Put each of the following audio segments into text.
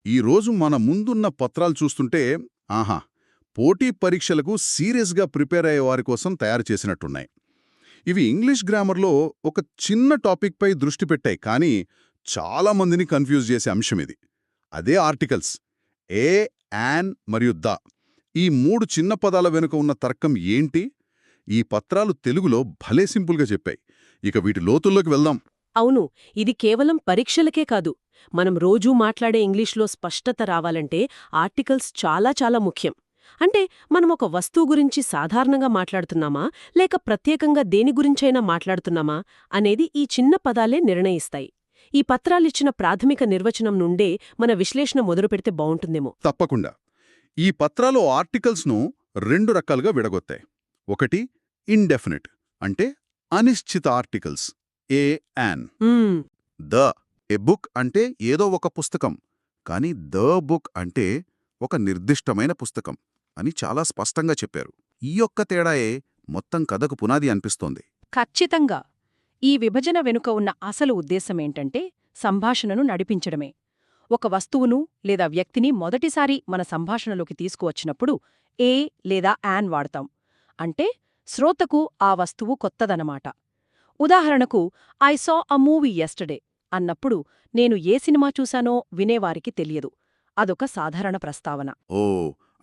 ఈరోజు మన ముందున్న పత్రాలు చూస్తుంటే ఆహా పోటీ పరీక్షలకు సీరియస్గా ప్రిపేర్ అయ్యే వారి కోసం తయారు చేసినట్టున్నాయి. ఇవి ఇంగ్లీష్ గ్రామర్లో ఒక చిన్న టాపిక్పై దృష్టి పెట్టాయి, కానీ చాలా మందిని కన్ఫ్యూజ్ చేసే అంశం ఇది. అదే ఆర్టికల్స్. ఏ, యాన్ మరియు ద. ఈ మూడు చిన్న పదాల వెనుక ఉన్న తర్కం ఏంటి? ఈ పత్రాలు తెలుగులో భలే సింపుల్గా చెప్పాయి. ఇక వీటి లోతుల్లోకి వెళ్దాం. అవును, ఇది కేవలం పరీక్షలకే కాదు. మనం రోజూ మాట్లాడే ఇంగ్లీష్లో స్పష్టత రావాలంటే ఆర్టికల్స్ చాలా చాలా ముఖ్యం. అంటే మనం ఒక వస్తువు గురించి సాధారణంగా మాట్లాడుతున్నామా, లేక ప్రత్యేకంగా దేని గురించైనా మాట్లాడుతున్నామా అనేది ఈ చిన్న పదాలే నిర్ణయిస్తాయి. ఈ పత్రాలిచ్చిన ప్రాథమిక నిర్వచనం నుండే మన విశ్లేషణ మొదలుపెడితే బావుంటుందేమో. తప్పకుండా. ఈ పత్రాలు ఆర్టికల్స్ను రెండు రకాలుగా విడగొత్తాయి. ఒకటి ఇండెఫినిట్, అంటే అనిశ్చిత articles. A, an. The. A book అంటే ఏదో ఒక పుస్తకం, కానీ ద బుక్ అంటే ఒక నిర్దిష్టమైన పుస్తకం అని చాలా స్పష్టంగా చెప్పారు. ఈ యొక్క తేడాయే మొత్తం కథకు పునాది అనిపిస్తోంది. ఖచ్చితంగా. ఈ విభజన వెనుక ఉన్న అసలు ఉద్దేశమేంటంటే సంభాషణను నడిపించడమే. ఒక వస్తువును లేదా వ్యక్తిని మొదటిసారి మన సంభాషణలోకి తీసుకువచ్చినప్పుడు ఏ లేదా యాన్ వాడతాం. అంటే శ్రోతకు ఆ వస్తువు కొత్తదనమాట. ఉదాహరణకు, I saw a movie yesterday అన్నప్పుడు నేను ఏ సినిమా చూశానో వినేవారికి తెలియదు. అదొక సాధారణ ప్రస్తావన. ఓ,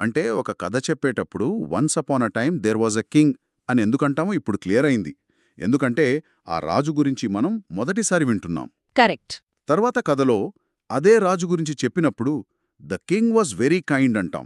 అంటే ఒక కథ చెప్పేటప్పుడు once upon a time there was a king అని ఎందుకంటామో ఇప్పుడు క్లియర్ అయింది. ఎందుకంటే ఆ రాజు గురించి మనం మొదటిసారి వింటున్నాం. కరెక్ట్. తర్వాత కథలో అదే రాజు గురించి చెప్పినప్పుడు the king was very kind అంటాం.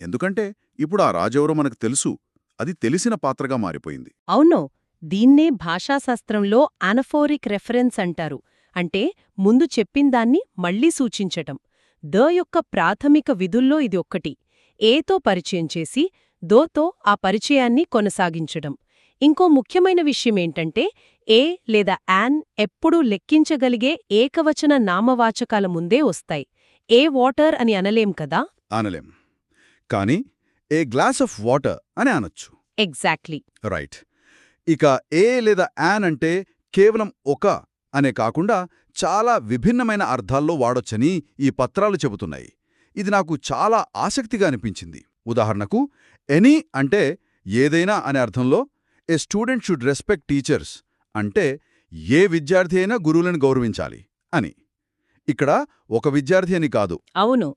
ఎందుకంటే ఇప్పుడు ఆ రాజెవరో మనకు తెలుసు. అది తెలిసిన పాత్రగా మారిపోయింది. అవును, దీన్నే భాషాశాస్త్రంలో అనఫోరిక్ రెఫరెన్స్ అంటారు. అంటే ముందు చెప్పిందాన్ని మళ్లీ సూచించటం. ద యొక్క ప్రాథమిక విధుల్లో ఇది ఒక్కటి. ఏతో పరిచయం చేసి దోతో ఆ పరిచయాన్ని కొనసాగించడం. ఇంకో ముఖ్యమైన విషయమేంటంటే ఏ లేదా యాన్ ఎప్పుడూ లెక్కించగలిగే ఏకవచన నామవాచకాల ముందే వస్తాయి. ఏ వాటర్ అని అనలేం కదా. అనలేం. కానీ ఏ గ్లాస్ ఆఫ్ వాటర్ అని అనొచ్చు. ఎగ్జాక్ట్లీ. రైట్. ఇక ఏ లేదా యాన్ అంటే కేవలం ఒక అనే కాకుండా చాలా విభిన్నమైన అర్థాల్లో వాడొచ్చని ఈ పత్రాలు చెబుతున్నాయి. ఇది నాకు చాలా ఆసక్తిగా అనిపించింది. ఉదాహరణకు, ఎనీ అంటే ఏదైనా అనే అర్థంలో ఏ స్టూడెంట్ షుడ్ రెస్పెక్ట్ టీచర్స్ అంటే ఏ విద్యార్థి అయినా గురువులను గౌరవించాలి అని. ఇక్కడ ఒక విద్యార్థి అని కాదు. అవును.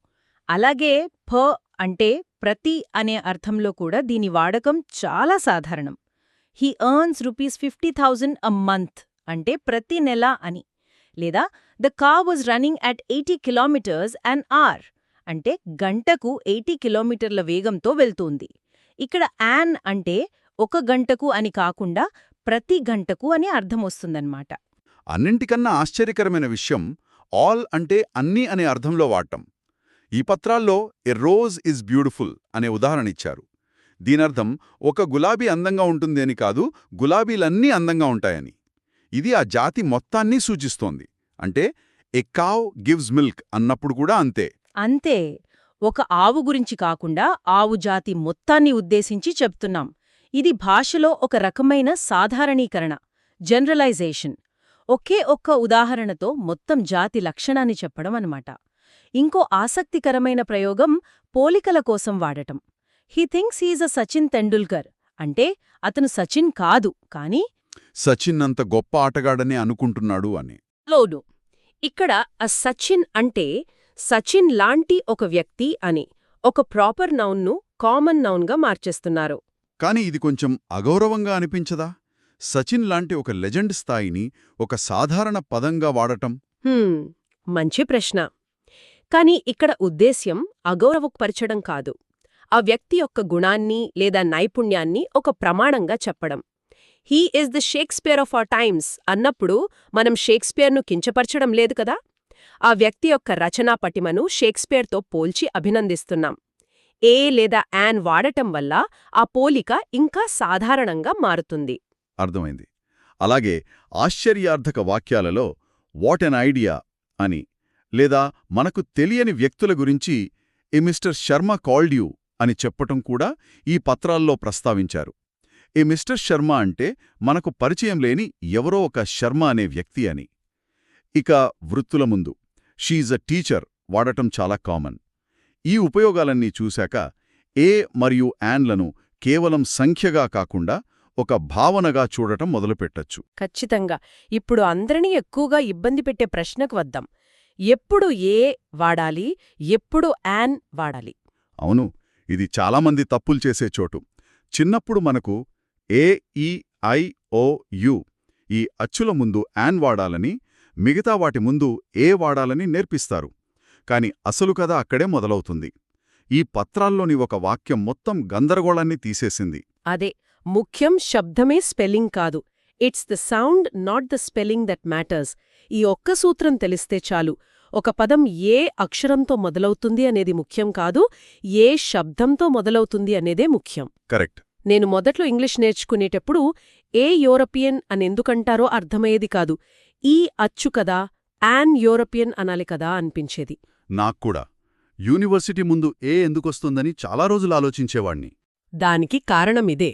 అలాగే ఫ అంటే ప్రతి అనే అర్థంలో కూడా దీని వాడకం చాలా సాధారణం. హీ ఎర్న్స్ ₹50,000 అ మంత్ అంటే ప్రతి నెల అని. లేదా the car was running at 80 kilometres an hour అంటే గంటకు 80 కిలోమీటర్ల వేగంతో వెళ్తోంది. ఇక్కడ యాన్ అంటే ఒక గంటకు అని కాకుండా ప్రతి గంటకు అని అర్థమొస్తుందన్నమాట. అన్నింటికన్నా ఆశ్చర్యకరమైన విషయం ఆల్ అంటే అన్నీ అనే అర్థంలో వాడటం. ఈ పత్రాల్లో ఎ రోజ్ ఈజ్ బ్యూటిఫుల్ అనే ఉదాహరణ ఇచ్చారు. దీనర్థం ఒక గులాబీ అందంగా ఉంటుంది అని కాదు, గులాబీలన్నీ అందంగా ఉంటాయని. ఇది ఆ జాతి మొత్తాన్ని సూచిస్తోంది. అంటే ఎ కావ్ గివ్స్ మిల్క్ అన్నప్పుడు కూడా అంతే. అంతే. ఒక ఆవు గురించి కాకుండా ఆవు జాతి మొత్తాన్ని ఉద్దేశించి చెప్తున్నాం. ఇది భాషలో ఒక రకమైన సాధారణీకరణ, జనరలైజేషన్. ఒకే ఒక్క ఉదాహరణతో మొత్తం జాతి లక్షణాన్ని చెప్పడం అన్నమాట. ఇంకో ఆసక్తికరమైన ప్రయోగం పోలికల కోసం వాడటం. He thinks he's a Sachin Tendulkar అంటే అతను సచిన్ కాదు, కానీ సచిన్ అంత గొప్ప ఆటగాడని అనుకుంటున్నాడు అని. లోను ఇక్కడ అ సచిన్ అంటే సచిన్ లాంటి ఒక వ్యక్తి అని ఒక ప్రాపర్ నౌన్ను కామన్ నౌన్గా మార్చేస్తున్నారు. కాని ఇది కొంచెం అగౌరవంగా అనిపించదా? సచిన్ లాంటి ఒక లెజెండ్ స్థాయిని ఒక సాధారణ పదంగా వాడటం. మంచి ప్రశ్న. కాని ఇక్కడ ఉద్దేశ్యం అగౌరవపరచడం కాదు. ఆ వ్యక్తి యొక్క గుణాన్ని లేదా నైపుణ్యాన్ని ఒక ప్రమాణంగా చెప్పడం. He is the Shakespeare of our times అన్నప్పుడు మనం షేక్స్పియర్ను కించపరచడం లేదు కదా. ఆ వ్యక్తి యొక్క రచనా పటిమను షేక్స్పియర్తో పోల్చి అభినందిస్తున్నాం. ఏ లేదా యాన్ వాడటం వల్ల ఆ పోలిక ఇంకా సాధారణంగా మారుతుంది. అర్థమైంది. అలాగే ఆశ్చర్యార్థక వాక్యాలలో వాట్ ఎన్ ఐడియా అని, లేదా మనకు తెలియని వ్యక్తుల గురించి ఏ మిస్టర్ శర్మ కాల్డ్ యూ అని చెప్పటం కూడా ఈ పత్రాల్లో ప్రస్తావించారు. ఏ మిస్టర్ శర్మ అంటే మనకు పరిచయం లేని ఎవరో ఒక శర్మ అనే వ్యక్తి అని. ఇక వృత్తుల ముందు షీఈజ్ అ టీచర్ వాడటం చాలా కామన్. ఈ ఉపయోగాలన్నీ చూశాక ఏ మరియు యాన్లను కేవలం సంఖ్యగా కాకుండా ఒక భావనగా చూడటం మొదలుపెట్టచ్చు. ఖచ్చితంగా. ఇప్పుడు అందరినీ ఎక్కువగా ఇబ్బంది పెట్టే ప్రశ్నకు వద్దాం. ఎప్పుడు ఏ వాడాలి, ఎప్పుడు యాన్ వాడాలి? అవును, ఇది చాలామంది తప్పులు చేసే చోటు. చిన్నప్పుడు మనకు ఏ, ఈ, ఐ, ఓ, యు ఈ అచ్చుల ముందు యాన్ వాడాలని, మిగతా వాటి ముందు ఏ వాడాలని నేర్పిస్తారు. కాని అసలు కథ అక్కడే మొదలవుతుంది. ఈ పత్రాల్లోని ఒక వాక్యం మొత్తం గందరగోళాన్ని తీసేసింది. అదే, ముఖ్యం శబ్దమే స్పెల్లింగ్ కాదు. It's the sound, not the spelling that matters. ఈ ఒక్క సూత్రం తెలిస్తే చాలు. ఒక పదం ఏ అక్షరంతో మొదలవుతుంది అనేది ముఖ్యం కాదు, ఏ శబ్దంతో మొదలవుతుంది అనేదే ముఖ్యం. కరెక్ట్. నేను మొదట్లో ఇంగ్లీష్ నేర్చుకునేటప్పుడు ఏ యూరోపియన్ అనెందుకంటారో అర్థమయ్యేది కాదు. ఈ అచ్చు కదా, యాన్ యూరోపియన్ అనాలి కదా అనిపించేది. నాక్కూడా యూనివర్సిటీ ముందు ఏ ఎందుకొస్తుందని చాలా రోజులు ఆలోచించేవాణ్ణి. దానికి కారణమిదే.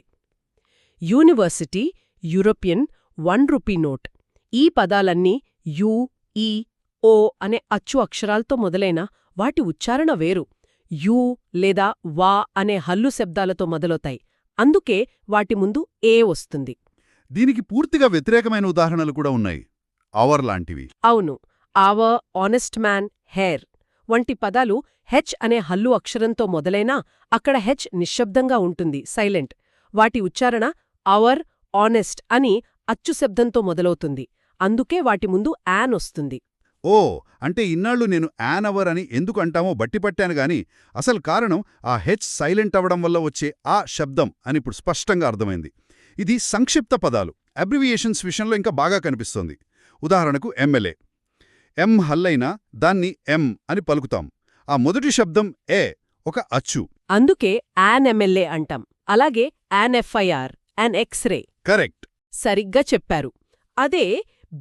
University, European, 1 rupee note. ఈ పదాలన్నీ యు, ఈ, ఓ అనే అచ్చు అక్షరాలతో మొదలైన వాటి ఉచ్చారణ వేరు. యు లేదా వా అనే హల్లు శబ్దాలతో మొదలవుతాయి. అందుకే వాటి ముందు ఏ వస్తుంది. దీనికి పూర్తిగా వ్యతిరేకమైన ఉదాహరణలు కూడా ఉన్నాయి. అవర్ లాంటివి. అవును, అవర్, ఆనెస్ట్ మ్యాన్, హెయిర్ వంటి పదాలు హెచ్ అనే హల్లు అక్షరంతో మొదలైనా అక్కడ హెచ్ నిశ్శబ్దంగా ఉంటుంది, సైలెంట్. వాటి ఉచ్చారణ అవర్, ఆనెస్ట్ అని అచ్చు శబ్దంతో మొదలవుతుంది. అందుకే వాటి ముందు యాన్ వస్తుంది. ఓ, అంటే ఇన్నాళ్ళు నేను యాన్ అవర్ అని ఎందుకు అంటామో బట్టిపట్టాను గాని అసలు కారణం ఆ హెచ్ సైలెంట్ అవ్వడం వల్ల వచ్చే ఆ శబ్దం అని ఇప్పుడు స్పష్టంగా అర్థమైంది. ఇది సంక్షిప్త పదాలు, అబ్రివియేషన్స్ విషయంలో ఇంకా బాగా కనిపిస్తోంది. ఉదాహరణకు ఎమ్మెల్యే. ఎం హల్లైనా దాన్ని ఎం అని పలుకుతాం. ఆ మొదటి శబ్దం ఏ, ఒక అచ్చు. అందుకే యాన్ ఎమ్మెల్యే అంటాం. అలాగే an FIR, an X ray. Correct. సరిగ్గా చెప్పారు. అదే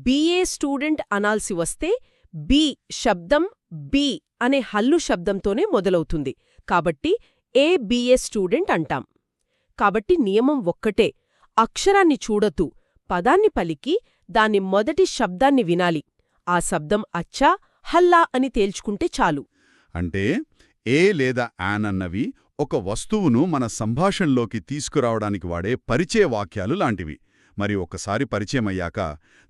బిఏ స్టూడెంట్ అనాల్సి వస్తే బి శబ్దం బి అనే హల్లు శబ్దంతోనే మొదలవుతుంది. కాబట్టి ఏ బిఏ స్టూడెంట్ అంటాం. కాబట్టి నియమం ఒక్కటే, అక్షరాన్ని చూడతూ పదాన్ని పలికి దాని మొదటి శబ్దాన్ని వినాలి. ఆ శబ్దం అచ్చా, హల్లా అని తేల్చుకుంటే చాలు. అంటే ఏ లేదా యాన్ అన్నవి ఒక వస్తువును మన సంభాషణలోకి తీసుకురావడానికి వాడే పరిచయ వాక్యాలు లాంటివి. మరి ఒకసారి పరిచయమయ్యాక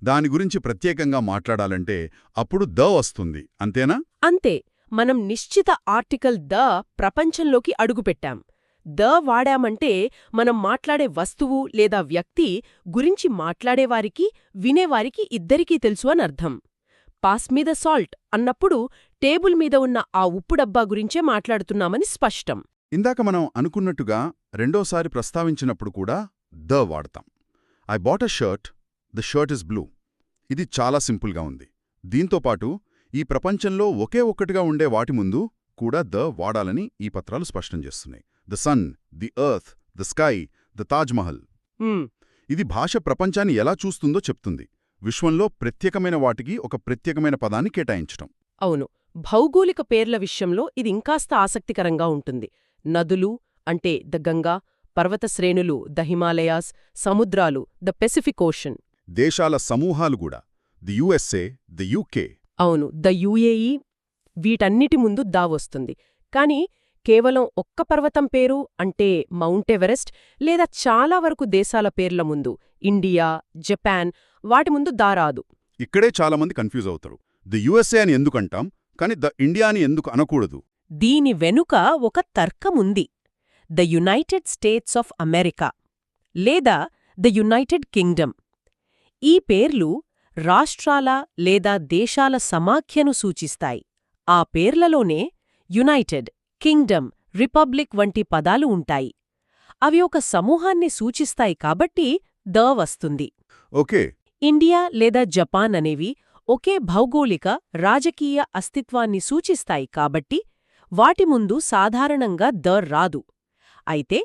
దాని గురించి ప్రత్యేకంగా మాట్లాడాలంటే అప్పుడు ద వస్తుంది, అంతేనా? అంతే. మనం నిశ్చిత ఆర్టికల్ ద ప్రపంచంలోకి అడుగుపెట్టాం. ద వాడామంటే మనం మాట్లాడే వస్తువు లేదా వ్యక్తి గురించి మాట్లాడేవారికి, వినేవారికి ఇద్దరికీ తెలుసు అనర్థం. పాస్ మీద సాల్ట్ అన్నప్పుడు టేబుల్ మీద ఉన్న ఆ ఉప్పు డబ్బా గురించే మాట్లాడుతున్నామని స్పష్టం. ఇందాక మనం అనుకున్నట్టుగా రెండోసారి ప్రస్తావించినప్పుడు కూడా ద వాడతాం. I bought a shirt, the shirt is blue. ఇది చాలా సింపుల్గా ఉంది. దీంతోపాటు ఈ ప్రపంచంలో ఒకే ఒక్కటిగా ఉండే వాటి ముందు కూడా ద వాడాలని ఈ పత్రాలు స్పష్టం చేస్తున్నాయి. The sun, the earth, the sky, the Taj Mahal. ఇది భాష ప్రపంచాన్ని ఎలా చూస్తుందో చెప్తుంది. విశ్వంలో ప్రత్యేకమైన వాటికి ఒక ప్రత్యేకమైన పదాన్ని కేటాయించటం. అవును, భౌగోళిక పేర్ల విషయంలో ఇది ఇంకాస్త ఆసక్తికరంగా ఉంటుంది. నదులు అంటే ద గంగా, పర్వత శ్రేణులు ద హిమాలయాస్, సముద్రాలు ద పెసిఫిక్ ఓషన్. దేశాల సమూహాలు కూడా ది యుఎస్ఏ, ది యూకే. అవును, ద యుఏఈ. వీటన్నిటి ముందు దా వస్తుంది. కాని కేవలం ఒక్క పర్వతం పేరు అంటే మౌంట్ ఎవరెస్ట్ లేదా చాలా వరకు దేశాల పేర్ల ముందు ఇండియా, జపాన్ వాటి ముందు దా రాదు. ఇక్కడే చాలామంది కన్ఫ్యూజ్ అవుతారు. ది యుఎస్ఏ అని ఎందుకంటాం, కాని ద ఇండియా అని ఎందుకు అనకూడదు? దీని వెనుక ఒక తర్కముంది. The United States of America లేదా ద యునైటెడ్ కింగ్డమ్. ఈ పేర్లు రాష్ట్రాల లేదా దేశాల సమాఖ్యను సూచిస్తాయి. ఆ పేర్లలోనే యునైటెడ్, కింగ్డమ్, రిపబ్లిక్ వంటి పదాలు ఉంటాయి. అవి ఒక సమూహాన్ని సూచిస్తాయి కాబట్టి ద వస్తుంది. ఓకే. ఇండియా లేదా జపాన్ అనేవి ఒకే భౌగోళిక, రాజకీయ అస్తిత్వాన్ని సూచిస్తాయి కాబట్టి వాటి ముందు సాధారణంగా ద రాదు. అయితే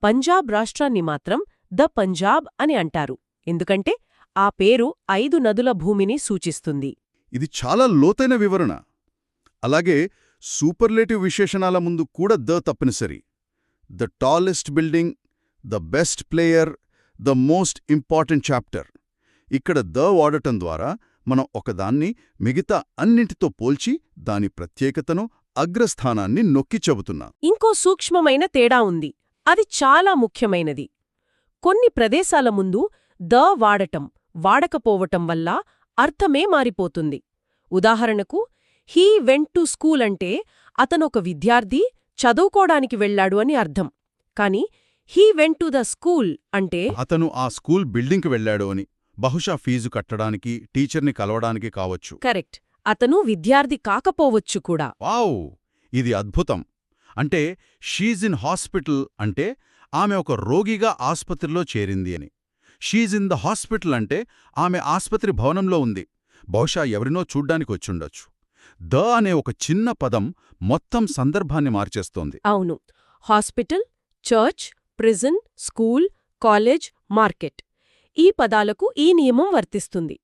పంజాబ్ రాష్ట్రాన్ని మాత్రం ద పంజాబ్ అని అంటారు, ఎందుకంటే ఆ పేరు 5 నదుల భూమిని సూచిస్తుంది. ఇది చాలా లోతైన వివరణ. అలాగే సూపర్లేటివ్ విశేషణాల ముందు కూడా ద తప్పనిసరి. The tallest building, the best player, the most important chapter. ఇక్కడ ద వాడటం ద్వారా మనం ఒకదాన్ని మిగతా అన్నింటితో పోల్చి దాని ప్రత్యేకతను అగ్రస్థానాన్ని నొక్కి చెబుతున్నాం. ఇంకో సూక్ష్మమైన తేడా ఉంది. అది చాలా ముఖ్యమైనది. కొన్ని ప్రదేశాల ముందు ద వాడకపోవటం వల్ల అర్థమే మారిపోతుంది. ఉదాహరణకు హీ వెంట్ టు స్కూల్ అంటే అతనొక విద్యార్థి చదువుకోడానికి వెళ్లాడు అని అర్థం. కాని he went to the school అంటే అతను ఆ స్కూల్ బిల్డింగ్కి వెళ్లాడు అని, బహుశా ఫీజు కట్టడానికి, టీచర్ని కలవడానికి కావచ్చు. కరెక్ట్. అతను విద్యార్థి కాకపోవచ్చు కూడా. వావ్! ఇది అద్భుతం. అంటే షీజ్ ఇన్ హాస్పిటల్ అంటే ఆమె ఒక రోగిగా ఆస్పత్రిలో చేరింది అని. షీజ్ ఇన్ ద హాస్పిటల్ అంటే ఆమె ఆస్పత్రి భవనంలో ఉంది. బహుశా ఎవరినో చూడ్డానికొచ్చుండొచ్చు. ద అనే ఒక చిన్న పదం మొత్తం సందర్భాన్ని మార్చేస్తోంది. అవును. Hospital, church, prison, school, college, market ఈ పదాలకు ఈ నియమం వర్తిస్తుంది.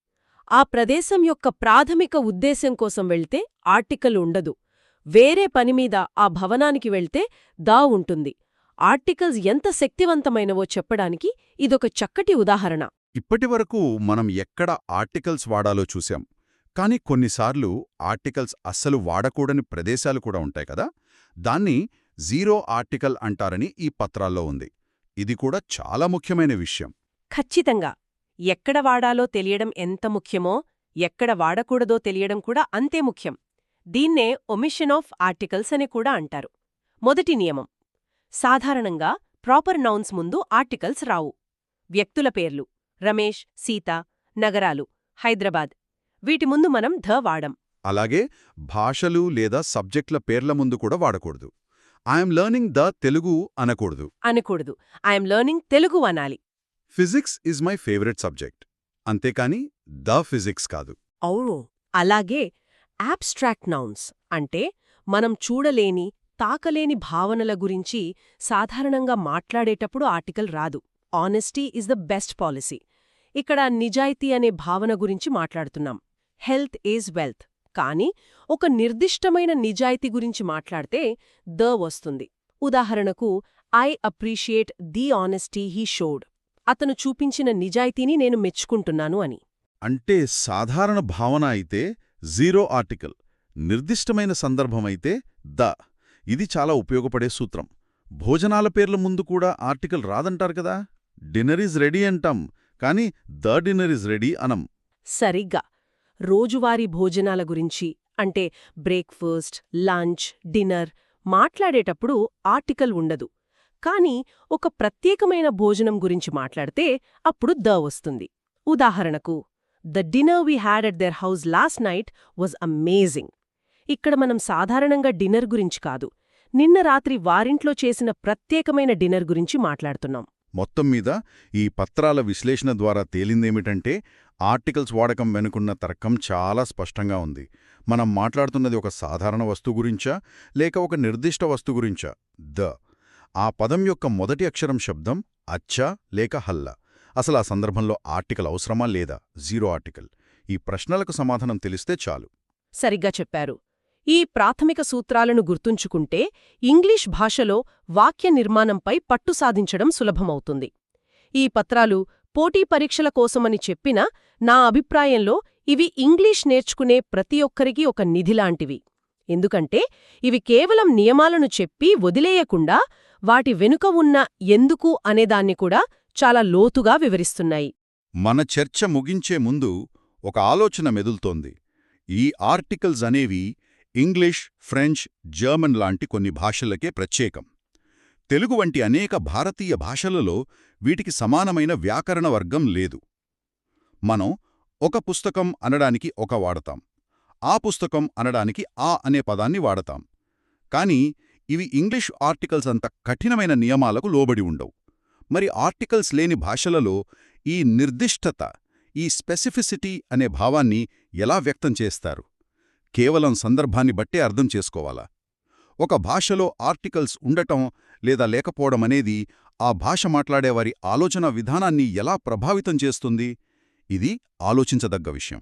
ఆ ప్రదేశం యొక్క ప్రాథమిక ఉద్దేశ్యం కోసం వెళ్తే ఆర్టికల్ ఉండదు. వేరే పనిమీద ఆ భవనానికి వెళ్తే దా ఉంటుంది. ఆర్టికల్స్ ఎంత శక్తివంతమైనవో చెప్పడానికి ఇదొక చక్కటి ఉదాహరణ. ఇప్పటివరకు మనం ఎక్కడ ఆర్టికల్స్ వాడాలో చూశాం. కానీ కొన్నిసార్లు ఆర్టికల్స్ అస్సలు వాడకూడని ప్రదేశాలు కూడా ఉంటాయి కదా. దాన్ని జీరో ఆర్టికల్ అంటారని ఈ పత్రాల్లో ఉంది. ఇది కూడా చాలా ముఖ్యమైన విషయం. ఖచ్చితంగా. ఎక్కడ వాడాలో తెలియడం ఎంత ముఖ్యమో, ఎక్కడ వాడకూడదో తెలియడం కూడా అంతే ముఖ్యం. దీన్నే ఒమిషన్ ఆఫ్ ఆర్టికల్స్ అని కూడా అంటారు. మొదటి నియమం. సాధారణంగా ప్రాపర్ నౌన్స్ ముందు ఆర్టికల్స్ రావు. వ్యక్తుల పేర్లు రమేష్, సీత, నగరాలు, హైదరాబాద్ వీటి ముందు మనం ధ వాడం. అలాగే భాషలు లేదా సబ్జెక్టుల పేర్ల ముందు కూడా వాడకూడదు. ఐఎమ్ లెర్నింగ్ ద తెలుగు అనకూడదు. ఐఎమ్ లెర్నింగ్ తెలుగు అనాలి. Physics is my favourite subject, అంతేకాని ద ఫిజిక్స్ కాదు. అవును. అలాగే యాబ్స్ట్రాక్ట్ నౌన్స్ అంటే మనం చూడలేని, తాకలేని భావనల గురించి సాధారణంగా మాట్లాడేటప్పుడు ఆర్టికల్ రాదు. Honesty is the best policy. ఇక్కడ నిజాయితీ అనే భావన గురించి మాట్లాడుతున్నాం. Health is wealth. కానీ ఒక నిర్దిష్టమైన నిజాయితీ గురించి మాట్లాడితే ద వస్తుంది. ఉదాహరణకు I appreciate the honesty he showed. అతను చూపించిన నిజాయితీని నేను మెచ్చుకుంటున్నాను అని. అంటే సాధారణ భావన అయితే జీరో ఆర్టికల్, నిర్దిష్టమైన సందర్భమైతే ద. ఇది చాలా ఉపయోగపడే సూత్రం. భోజనాల పేర్ల ముందు కూడా ఆర్టికల్ రాదంటారు కదా. డిన్నర్ ఈజ్ రెడీ అంటాం, కానీ ద డిన్నర్ ఈజ్ రెడీ అనం. సరిగ్గా. రోజువారీ భోజనాల గురించి అంటే బ్రేక్ఫాస్ట్, లంచ్, డిన్నర్ మాట్లాడేటప్పుడు ఆర్టికల్ ఉండదు. కానీ ఒక ప్రత్యేకమైన భోజనం గురించి మాట్లాడితే అప్పుడు ద వస్తుంది. ఉదాహరణకు the dinner we had at their house last night was amazing. ఇక్కడ మనం సాధారణంగా డిన్నర్ గురించి కాదు, నిన్న రాత్రి వారింట్లో చేసిన ప్రత్యేకమైన డిన్నర్ గురించి మాట్లాడుతున్నాం. మొత్తం మీద ఈ పత్రాల విశ్లేషణ ద్వారా తేలిందేమిటంటే ఆర్టికల్స్ వాడకం వెనుకున్న తర్కం చాలా స్పష్టంగా ఉంది. మనం మాట్లాడుతున్నది ఒక సాధారణ వస్తువు గురించా లేక ఒక నిర్దిష్ట వస్తువు గురించా? ద. ఆ పదం యొక్క మొదటి అక్షరం శబ్దం అచ్చా లేక హల్లా? అసలు ఆ సందర్భంలో ఆర్టికల్ అవసరమా లేదా? Zero article? ఈ ప్రశ్నలకు సమాధానం తెలిస్తే చాలు. సరిగ్గా చెప్పారు. ఈ ప్రాథమిక సూత్రాలను గుర్తుంచుకుంటే ఇంగ్లీష్ భాషలో వాక్య నిర్మాణంపై పట్టు సాధించడం సులభమవుతుంది. ఈ పత్రాలు పోటీ పరీక్షల కోసమని చెప్పినా నా అభిప్రాయంలో ఇవి ఇంగ్లీష్ నేర్చుకునే ప్రతి ఒక్కరికీ ఒక నిధిలాంటివి. ఎందుకంటే ఇవి కేవలం నియమాలను చెప్పి వదిలేయకుండా వాటి వెనుక ఉన్న ఎందుకు అనేదాన్ని కూడా చాలా లోతుగా వివరిస్తున్నాయి. మన చర్చ ముగించే ముందు ఒక ఆలోచన మెదులుతోంది. ఈ ఆర్టికల్స్ అనేవి ఇంగ్లీష్, ఫ్రెంచ్, జర్మన్ లాంటి కొన్ని భాషలకే ప్రత్యేకం. తెలుగు వంటి అనేక భారతీయ భాషలలో వీటికి సమానమైన వ్యాకరణ వర్గం లేదు. మనం ఒక పుస్తకం అనడానికి ఒక వాడతాం, ఆ పుస్తకం అనడానికి ఆ అనే పదాన్ని వాడతాం. కానీ ఇవి ఇంగ్లీష్ ఆర్టికల్స్ అంత కఠినమైన నియమాలకు లోబడి ఉండవు. మరి ఆర్టికల్స్ లేని భాషలలో ఈ నిర్దిష్టత, ఈ స్పెసిఫిసిటీ అనే భావాన్ని ఎలా వ్యక్తం చేస్తారు? కేవలం సందర్భాన్ని బట్టే అర్థం చేసుకోవాలా? ఒక భాషలో ఆర్టికల్స్ ఉండటం లేదా లేకపోవడం అనేది ఆ భాష మాట్లాడేవారి ఆలోచన విధానాన్ని ఎలా ప్రభావితం చేస్తుంది? ఇది ఆలోచించదగ్గ విషయం.